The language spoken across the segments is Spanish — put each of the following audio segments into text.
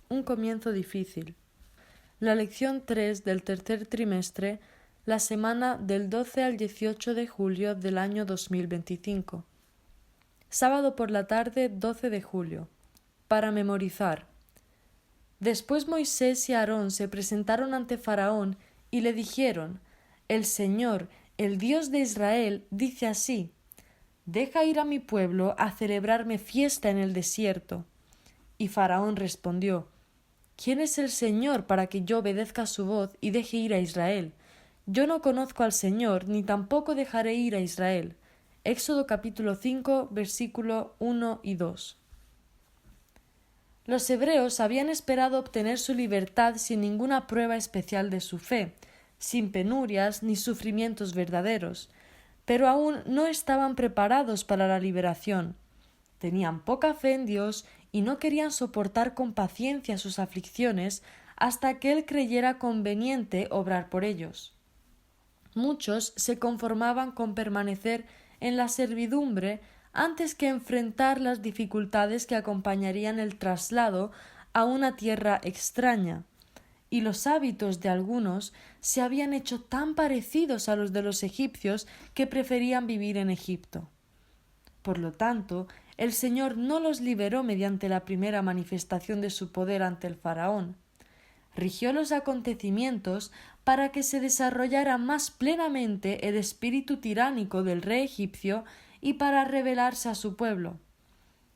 un comienzo difícil. La lección 3 del tercer trimestre, la semana del 12 al 18 de julio del año 2025. Sábado por la tarde, 12 de julio. Para memorizar. Después Moisés y Aarón se presentaron ante Faraón y le dijeron: El Señor, el Dios de Israel, dice así: Deja ir a mi pueblo a celebrarme fiesta en el desierto. Y Faraón respondió: ¿Quién es el Señor para que yo obedezca su voz y deje ir a Israel? Yo no conozco al Señor, ni tampoco dejaré ir a Israel. Éxodo capítulo 5, versículo 1 y 2. Los hebreos habían esperado obtener su libertad sin ninguna prueba especial de su fe, sin penurias ni sufrimientos verdaderos, pero aún no estaban preparados para la liberación. Tenían poca fe en Dios y no querían soportar con paciencia sus aflicciones hasta que Él creyera conveniente obrar por ellos. Muchos se conformaban con permanecer en la servidumbre antes que enfrentar las dificultades que acompañarían el traslado a una tierra extraña, y los hábitos de algunos se habían hecho tan parecidos a los de los egipcios que preferían vivir en Egipto. Por lo tanto, el Señor no los liberó mediante la primera manifestación de su poder ante el faraón. Rigió los acontecimientos para que se desarrollara más plenamente el espíritu tiránico del rey egipcio y para revelarse a su pueblo.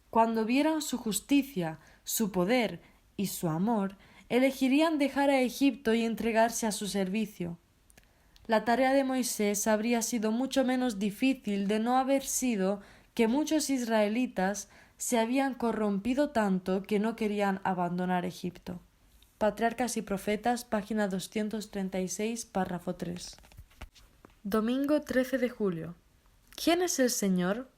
Cuando vieran su justicia, su poder y su amor, elegirían dejar a Egipto y entregarse a su servicio. La tarea de Moisés habría sido mucho menos difícil de no haber sido que muchos israelitas se habían corrompido tanto que no querían abandonar Egipto. Patriarcas y Profetas, página 236, párrafo 3. Domingo 13 de julio. ¿Quién es el Señor?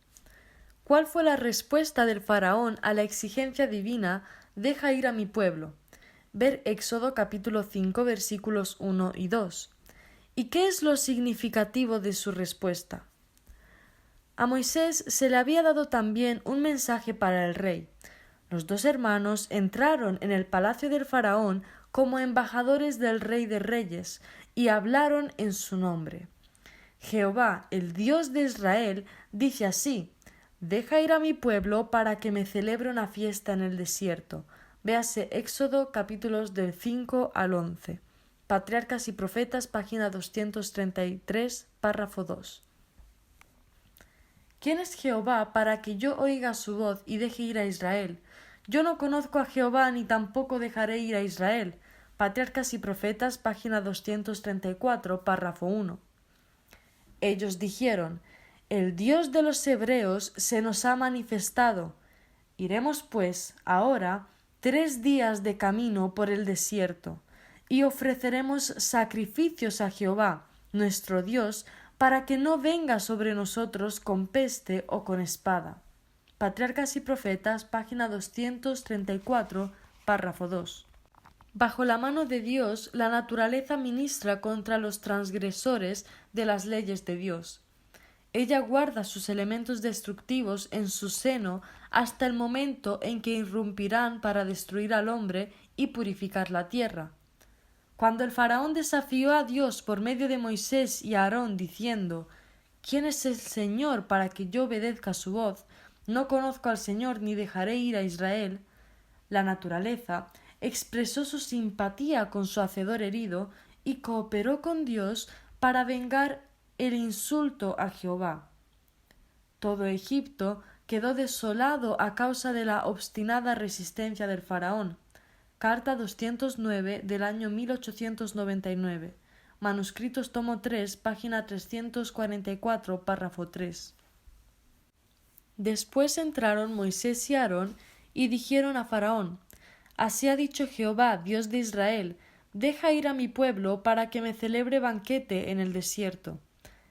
¿Cuál fue la respuesta del faraón a la exigencia divina: deja ir a mi pueblo? Ver Éxodo capítulo 5 versículos 1 y 2. ¿Y qué es lo significativo de su respuesta? A Moisés se le había dado también un mensaje para el rey. Los dos hermanos entraron en el palacio del faraón como embajadores del Rey de Reyes y hablaron en su nombre. Jehová, el Dios de Israel, dice así: Deja ir a mi pueblo para que me celebre una fiesta en el desierto. Véase Éxodo capítulos del 5 al 11. Patriarcas y Profetas, página 233, párrafo 2. ¿Quién es Jehová para que yo oiga su voz y deje ir a Israel? Yo no conozco a Jehová ni tampoco dejaré ir a Israel. Patriarcas y Profetas, página 234, párrafo 1. Ellos dijeron: El Dios de los hebreos se nos ha manifestado. Iremos pues ahora 3 días de camino por el desierto, y ofreceremos sacrificios a Jehová, nuestro Dios, para que no venga sobre nosotros con peste o con espada. Patriarcas y Profetas, página 234, párrafo 2. Bajo la mano de Dios, la naturaleza ministra contra los transgresores de las leyes de Dios. Ella guarda sus elementos destructivos en su seno hasta el momento en que irrumpirán para destruir al hombre y purificar la tierra. Cuando el faraón desafió a Dios por medio de Moisés y Aarón diciendo: ¿Quién es el Señor para que yo obedezca su voz? No conozco al Señor ni dejaré ir a Israel. La naturaleza expresó su simpatía con su hacedor herido y cooperó con Dios para vengar el insulto a Jehová. Todo Egipto quedó desolado a causa de la obstinada resistencia del faraón. Carta 209 del año 1899. Manuscritos tomo 3, página 344, párrafo 3. Después entraron Moisés y Aarón y dijeron a Faraón: Así ha dicho Jehová, Dios de Israel: Deja ir a mi pueblo para que me celebre banquete en el desierto.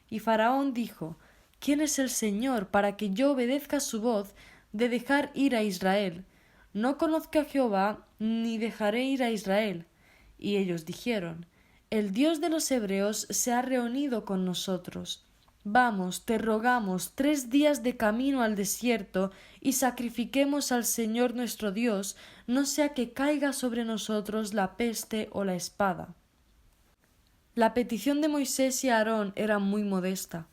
Y Faraón dijo: ¿Quién es el Señor para que yo obedezca su voz de dejar ir a Israel? No conozco a Jehová, ni dejaré ir a Israel. Y ellos dijeron: El Dios de los hebreos se ha reunido con nosotros. Vamos, te rogamos, 3 días de camino al desierto, y sacrifiquemos al Señor nuestro Dios, no sea que caiga sobre nosotros la peste o la espada. La petición de Moisés y Aarón era muy modesta.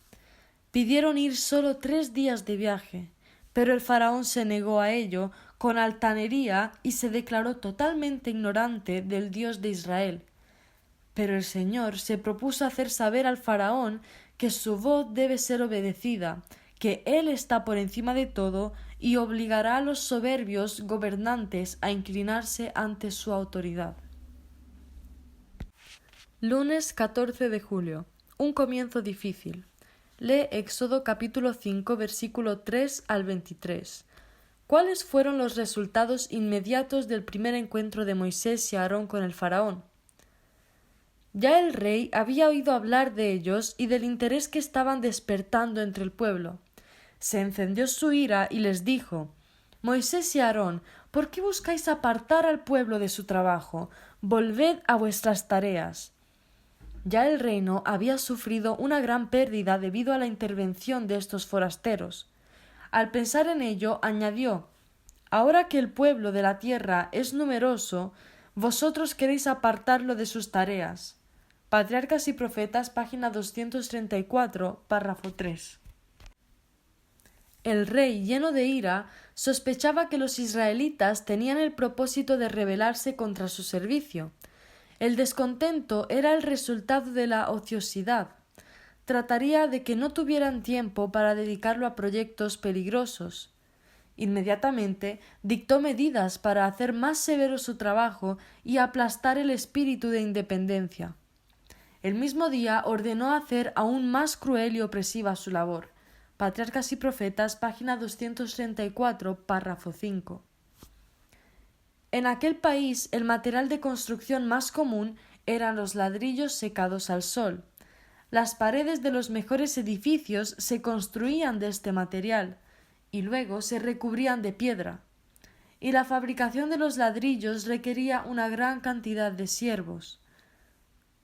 Pidieron ir solo 3 días de viaje, pero el faraón se negó a ello con altanería y se declaró totalmente ignorante del Dios de Israel. Pero el Señor se propuso hacer saber al faraón que su voz debe ser obedecida, que Él está por encima de todo y obligará a los soberbios gobernantes a inclinarse ante su autoridad. Lunes 14 de julio. Un comienzo difícil. Lee Éxodo capítulo 5 versículo 3 al 23. ¿Cuáles fueron los resultados inmediatos del primer encuentro de Moisés y Aarón con el faraón? Ya el rey había oído hablar de ellos y del interés que estaban despertando entre el pueblo. Se encendió su ira y les dijo: Moisés y Aarón, ¿por qué buscáis apartar al pueblo de su trabajo? Volved a vuestras tareas. Ya el reino había sufrido una gran pérdida debido a la intervención de estos forasteros. Al pensar en ello, añadió: Ahora que el pueblo de la tierra es numeroso, vosotros queréis apartarlo de sus tareas. Patriarcas y Profetas, página 234, párrafo 3. El rey, lleno de ira, sospechaba que los israelitas tenían el propósito de rebelarse contra su servicio. El descontento era el resultado de la ociosidad. Trataría de que no tuvieran tiempo para dedicarlo a proyectos peligrosos. Inmediatamente dictó medidas para hacer más severo su trabajo y aplastar el espíritu de independencia. El mismo día ordenó hacer aún más cruel y opresiva su labor. Patriarcas y Profetas, página 234, párrafo 5. En aquel país el material de construcción más común eran los ladrillos secados al sol. Las paredes de los mejores edificios se construían de este material y luego se recubrían de piedra. Y la fabricación de los ladrillos requería una gran cantidad de siervos.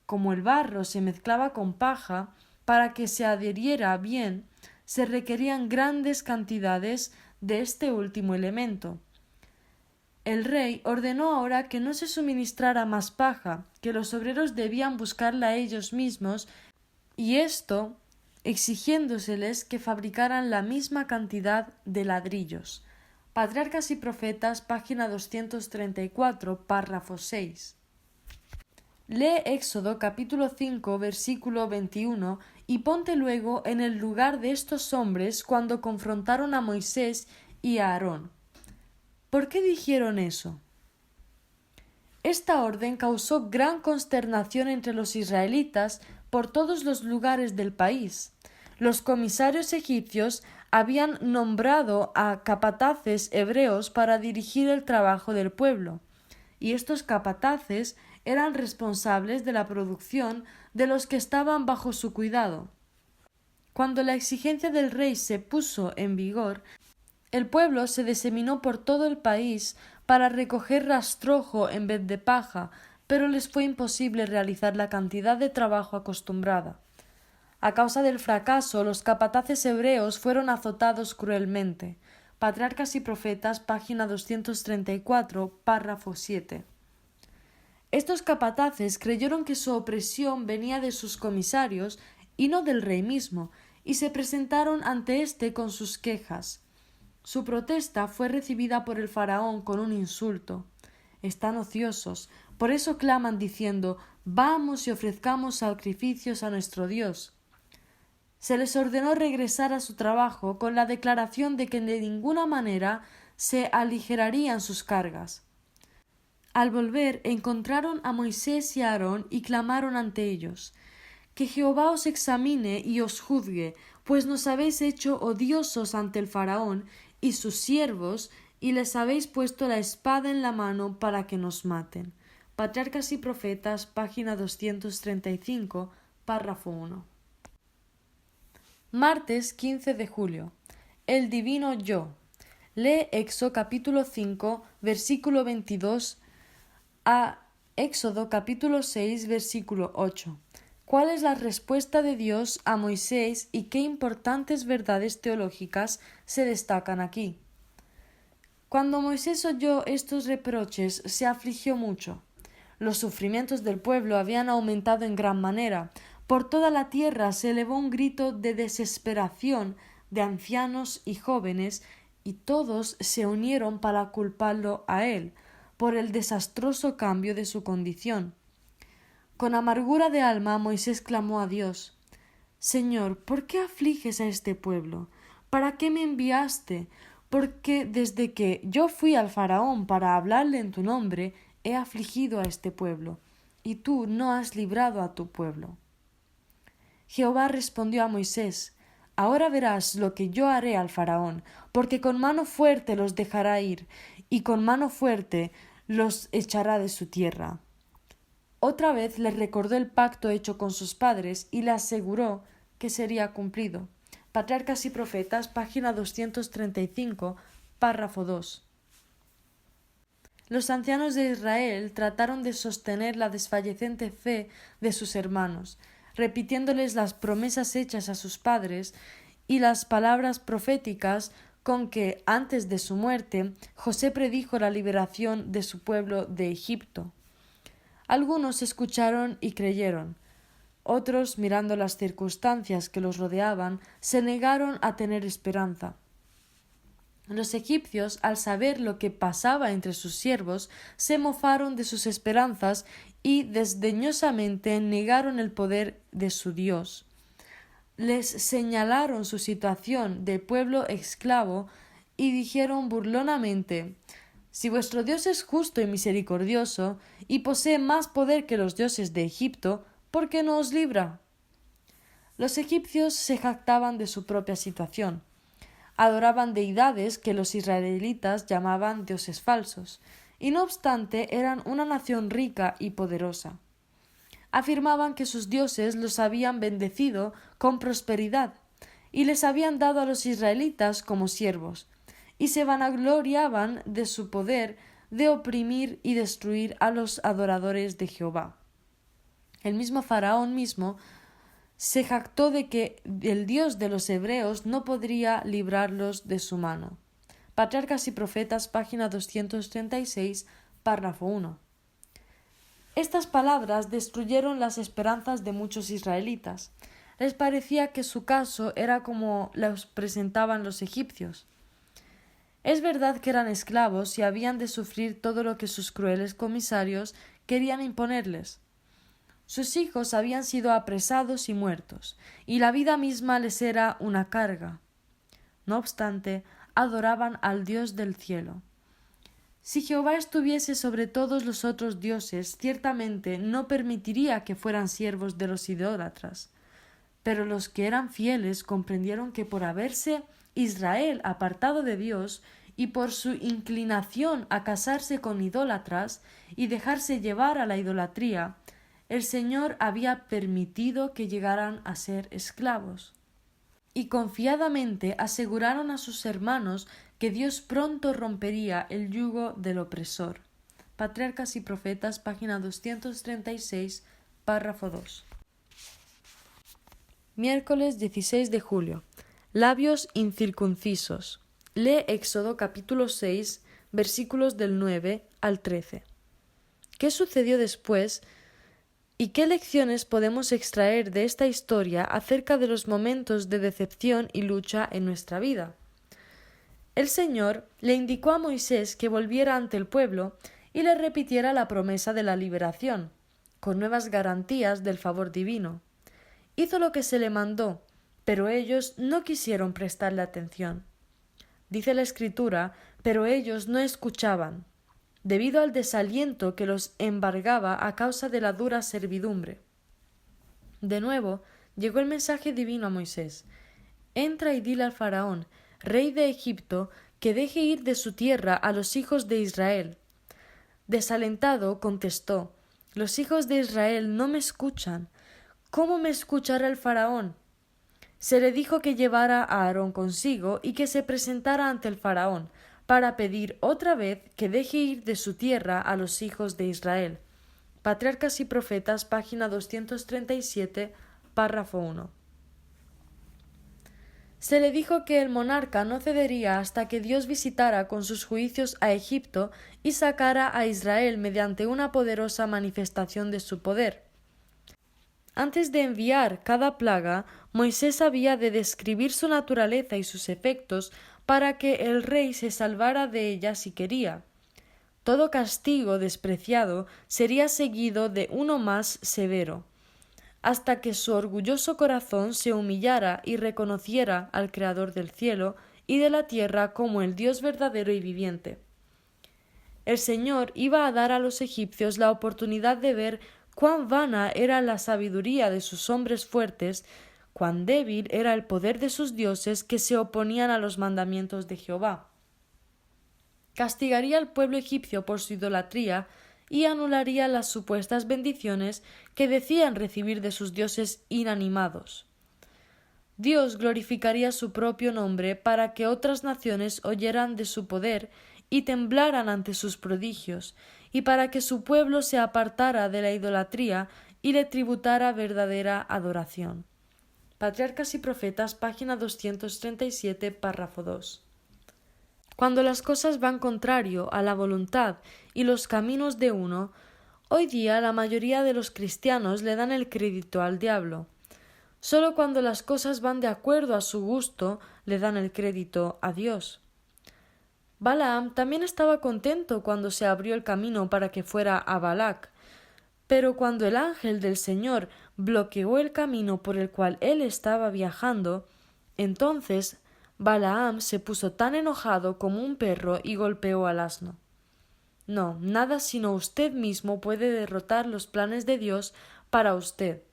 Como el barro se mezclaba con paja, para que se adhiriera bien, se requerían grandes cantidades de este último elemento. El rey ordenó ahora que no se suministrara más paja, que los obreros debían buscarla ellos mismos, y esto exigiéndoseles que fabricaran la misma cantidad de ladrillos. Patriarcas y Profetas, página 234, párrafo 6. Lee Éxodo capítulo 5 versículo 21 y ponte luego en el lugar de estos hombres cuando confrontaron a Moisés y a Aarón. ¿Por qué dijeron eso? Esta orden causó gran consternación entre los israelitas por todos los lugares del país. Los comisarios egipcios habían nombrado a capataces hebreos para dirigir el trabajo del pueblo, y estos capataces eran responsables de la producción de los que estaban bajo su cuidado. Cuando la exigencia del rey se puso en vigor, el pueblo se diseminó por todo el país para recoger rastrojo en vez de paja, pero les fue imposible realizar la cantidad de trabajo acostumbrada. A causa del fracaso, los capataces hebreos fueron azotados cruelmente. Patriarcas y Profetas, página 234, párrafo 7. Estos capataces creyeron que su opresión venía de sus comisarios y no del rey mismo, y se presentaron ante éste con sus quejas. Su protesta fue recibida por el faraón con un insulto. Están ociosos, por eso claman diciendo: «Vamos y ofrezcamos sacrificios a nuestro Dios». Se les ordenó regresar a su trabajo con la declaración de que de ninguna manera se aligerarían sus cargas. Al volver encontraron a Moisés y a Aarón y clamaron ante ellos: «Que Jehová os examine y os juzgue, pues nos habéis hecho odiosos ante el faraón y sus siervos, y les habéis puesto la espada en la mano para que nos maten». Patriarcas y Profetas, página 235, párrafo 1. Martes 15 de julio. El divino yo. Lee Éxodo capítulo 5, versículo 22 a Éxodo capítulo 6, versículo 8. ¿Cuál es la respuesta de Dios a Moisés y qué importantes verdades teológicas se destacan aquí? Cuando Moisés oyó estos reproches, se afligió mucho. Los sufrimientos del pueblo habían aumentado en gran manera. Por toda la tierra se elevó un grito de desesperación de ancianos y jóvenes, y todos se unieron para culparlo a él por el desastroso cambio de su condición. Con amargura de alma Moisés clamó a Dios: Señor, ¿por qué afliges a este pueblo? ¿Para qué me enviaste? Porque desde que yo fui al faraón para hablarle en tu nombre, he afligido a este pueblo, y tú no has librado a tu pueblo. Jehová respondió a Moisés: Ahora verás lo que yo haré al faraón, porque con mano fuerte los dejará ir, y con mano fuerte los echará de su tierra. Otra vez le recordó el pacto hecho con sus padres y le aseguró que sería cumplido. Patriarcas y Profetas, página 235, párrafo 2. Los ancianos de Israel trataron de sostener la desfallecente fe de sus hermanos, repitiéndoles las promesas hechas a sus padres y las palabras proféticas con que, antes de su muerte, José predijo la liberación de su pueblo de Egipto. Algunos escucharon y creyeron. Otros, mirando las circunstancias que los rodeaban, se negaron a tener esperanza. Los egipcios, al saber lo que pasaba entre sus siervos, se mofaron de sus esperanzas y desdeñosamente negaron el poder de su Dios. Les señalaron su situación de pueblo esclavo y dijeron burlonamente: Si vuestro Dios es justo y misericordioso, y posee más poder que los dioses de Egipto, ¿por qué no os libra? Los egipcios se jactaban de su propia situación. Adoraban deidades que los israelitas llamaban dioses falsos, y no obstante eran una nación rica y poderosa. Afirmaban que sus dioses los habían bendecido con prosperidad, y les habían dado a los israelitas como siervos, y se vanagloriaban de su poder de oprimir y destruir a los adoradores de Jehová. El mismo faraón mismo se jactó de que el Dios de los hebreos no podría librarlos de su mano. Patriarcas y Profetas, página 236, párrafo 1. Estas palabras destruyeron las esperanzas de muchos israelitas. Les parecía que su caso era como los presentaban los egipcios. Es verdad que eran esclavos y habían de sufrir todo lo que sus crueles comisarios querían imponerles. Sus hijos habían sido apresados y muertos, y la vida misma les era una carga. No obstante, adoraban al Dios del cielo. Si Jehová estuviese sobre todos los otros dioses, ciertamente no permitiría que fueran siervos de los idólatras. Pero los que eran fieles comprendieron que por haberse Israel apartado de Dios y por su inclinación a casarse con idólatras y dejarse llevar a la idolatría, el Señor había permitido que llegaran a ser esclavos. Y confiadamente aseguraron a sus hermanos que Dios pronto rompería el yugo del opresor. Patriarcas y Profetas, página 236, párrafo 2. Miércoles 16 de julio. Labios incircuncisos. Lee Éxodo capítulo 6, versículos del 9 al 13. ¿Qué sucedió después? ¿Y qué lecciones podemos extraer de esta historia acerca de los momentos de decepción y lucha en nuestra vida? El Señor le indicó a Moisés que volviera ante el pueblo y le repitiera la promesa de la liberación, con nuevas garantías del favor divino. Hizo lo que se le mandó, pero ellos no quisieron prestarle atención. Dice la Escritura, pero ellos no escuchaban, debido al desaliento que los embargaba a causa de la dura servidumbre. De nuevo llegó el mensaje divino a Moisés: Entra y dile al faraón, rey de Egipto, que deje ir de su tierra a los hijos de Israel. Desalentado contestó: Los hijos de Israel no me escuchan. ¿Cómo me escuchará el faraón? Se le dijo que llevara a Aarón consigo y que se presentara ante el faraón, para pedir otra vez que deje ir de su tierra a los hijos de Israel. Patriarcas y Profetas, página 237, párrafo 1. Se le dijo que el monarca no cedería hasta que Dios visitara con sus juicios a Egipto y sacara a Israel mediante una poderosa manifestación de su poder. Antes de enviar cada plaga, Moisés había de describir su naturaleza y sus efectos para que el rey se salvara de ella si quería. Todo castigo despreciado sería seguido de uno más severo, hasta que su orgulloso corazón se humillara y reconociera al Creador del cielo y de la tierra como el Dios verdadero y viviente. El Señor iba a dar a los egipcios la oportunidad de ver cuán vana era la sabiduría de sus hombres fuertes, cuán débil era el poder de sus dioses que se oponían a los mandamientos de Jehová. Castigaría al pueblo egipcio por su idolatría y anularía las supuestas bendiciones que decían recibir de sus dioses inanimados. Dios glorificaría su propio nombre para que otras naciones oyeran de su poder y temblaran ante sus prodigios, y para que su pueblo se apartara de la idolatría y le tributara verdadera adoración. Patriarcas y Profetas, página 237, párrafo 2. Cuando las cosas van contrario a la voluntad y los caminos de uno, hoy día la mayoría de los cristianos le dan el crédito al diablo. Sólo cuando las cosas van de acuerdo a su gusto le dan el crédito a Dios. Balaam también estaba contento cuando se abrió el camino para que fuera a Balac, pero cuando el ángel del Señor bloqueó el camino por el cual él estaba viajando, entonces Balaam se puso tan enojado como un perro y golpeó al asno. No, nada sino usted mismo puede derrotar los planes de Dios para usted.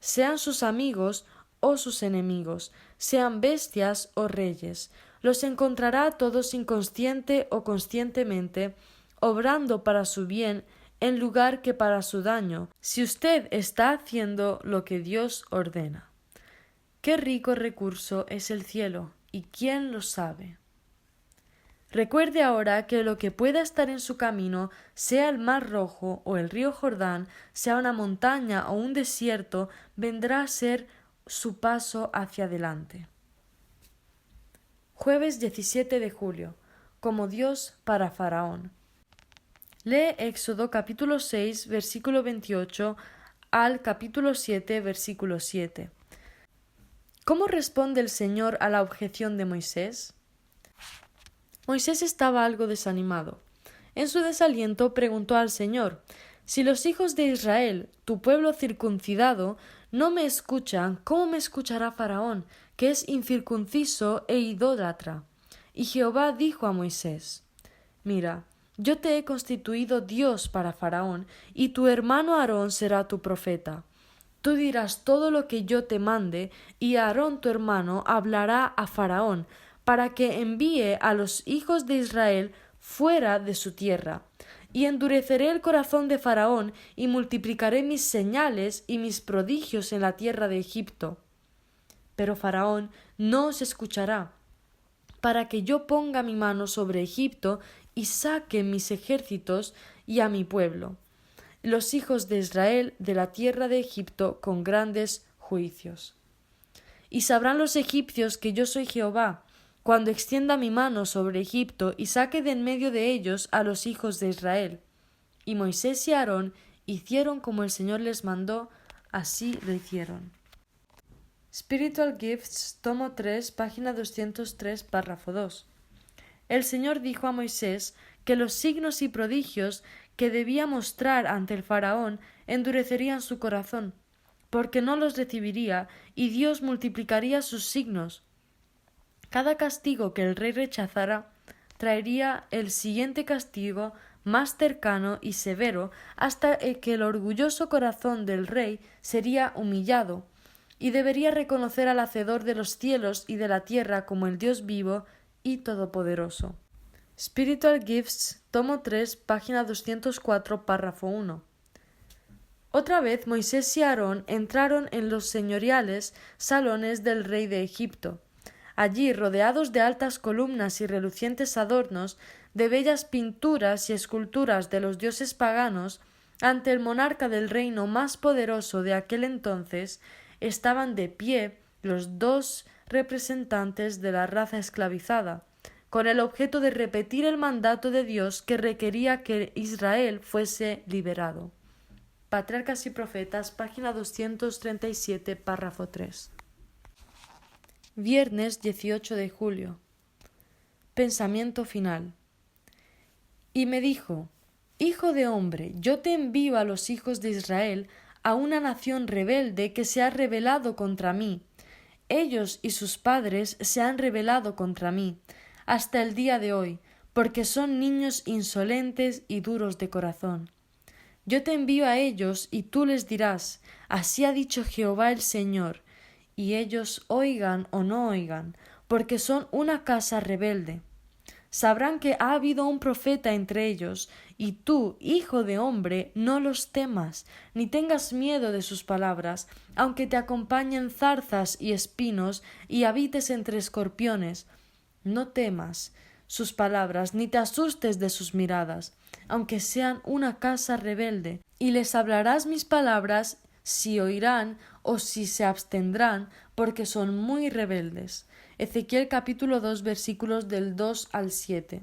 Sean sus amigos o sus enemigos, sean bestias o reyes, los encontrará todos inconsciente o conscientemente, obrando para su bien en lugar que para su daño, si usted está haciendo lo que Dios ordena. Qué rico recurso es el cielo, y quién lo sabe. Recuerde ahora que lo que pueda estar en su camino, sea el mar Rojo o el río Jordán, sea una montaña o un desierto, vendrá a ser su paso hacia adelante. Jueves 17 de julio. Como Dios para Faraón. Lee Éxodo capítulo 6, versículo 28 al capítulo 7, versículo 7. ¿Cómo responde el Señor a la objeción de Moisés? Moisés estaba algo desanimado. En su desaliento preguntó al Señor: «Si los hijos de Israel, tu pueblo circuncidado, no me escuchan, ¿cómo me escuchará Faraón, que es incircunciso e idólatra?» Y Jehová dijo a Moisés: «Mira, yo te he constituido Dios para Faraón, y tu hermano Aarón será tu profeta. Tú dirás todo lo que yo te mande, y Aarón tu hermano hablará a Faraón, para que envíe a los hijos de Israel fuera de su tierra. Y endureceré el corazón de Faraón, y multiplicaré mis señales y mis prodigios en la tierra de Egipto. Pero Faraón no os escuchará, para que yo ponga mi mano sobre Egipto y saque mis ejércitos y a mi pueblo, los hijos de Israel, de la tierra de Egipto con grandes juicios. Y sabrán los egipcios que yo soy Jehová, cuando extienda mi mano sobre Egipto y saque de en medio de ellos a los hijos de Israel». Y Moisés y Aarón hicieron como el Señor les mandó, así lo hicieron. Spiritual Gifts, tomo 3, página 203, párrafo 2. El Señor dijo a Moisés que los signos y prodigios que debía mostrar ante el faraón endurecerían su corazón, porque no los recibiría, y Dios multiplicaría sus signos. Cada castigo que el rey rechazara traería el siguiente castigo más cercano y severo, hasta que el orgulloso corazón del rey sería humillado, y debería reconocer al Hacedor de los cielos y de la tierra como el Dios vivo y todopoderoso. Spiritual Gifts, tomo 3, página 204, párrafo 1. Otra vez Moisés y Aarón entraron en los señoriales salones del rey de Egipto. Allí, rodeados de altas columnas y relucientes adornos, de bellas pinturas y esculturas de los dioses paganos, ante el monarca del reino más poderoso de aquel entonces, estaban de pie los dos representantes de la raza esclavizada, con el objeto de repetir el mandato de Dios que requería que Israel fuese liberado. Patriarcas y Profetas, página 237, párrafo 3. Viernes 18 de julio. Pensamiento final. Y me dijo: Hijo de hombre, yo te envío a los hijos de Israel, a una nación rebelde que se ha rebelado contra mí. Ellos y sus padres se han rebelado contra mí, hasta el día de hoy, porque son niños insolentes y duros de corazón. Yo te envío a ellos, y tú les dirás: Así ha dicho Jehová el Señor, y ellos oigan o no oigan, porque son una casa rebelde. Sabrán que ha habido un profeta entre ellos, y tú, hijo de hombre, no los temas, ni tengas miedo de sus palabras, aunque te acompañen zarzas y espinos, y habites entre escorpiones. No temas sus palabras, ni te asustes de sus miradas, aunque sean una casa rebelde, y les hablarás mis palabras, si oirán o si se abstendrán, porque son muy rebeldes. Ezequiel capítulo 2 versículos del 2 al 7.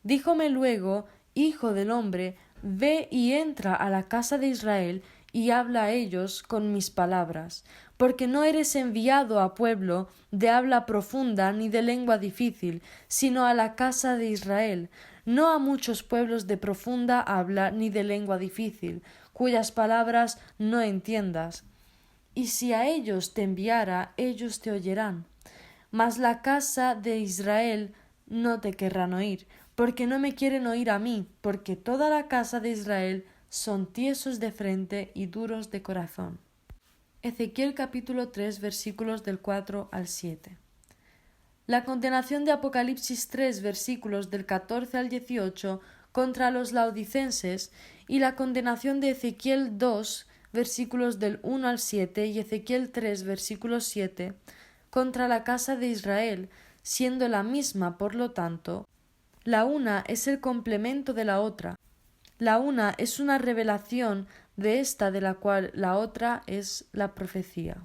Díjome luego: Hijo del hombre, ve y entra a la casa de Israel y habla a ellos con mis palabras, porque no eres enviado a pueblo de habla profunda ni de lengua difícil, sino a la casa de Israel, no a muchos pueblos de profunda habla ni de lengua difícil, cuyas palabras no entiendas. Y si a ellos te enviara, ellos te oyerán. Mas la casa de Israel no te querrán oír, porque no me quieren oír a mí, porque toda la casa de Israel son tiesos de frente y duros de corazón. Ezequiel capítulo 3 versículos del 4 al 7. La condenación de Apocalipsis 3 versículos del 14 al 18 contra los laodicenses y la condenación de Ezequiel 2 versículos del 1 al 7 y Ezequiel 3 versículo 7 contra la casa de Israel, siendo la misma, por lo tanto, la una es el complemento de la otra. La una es una revelación de esta, de la cual la otra es la profecía.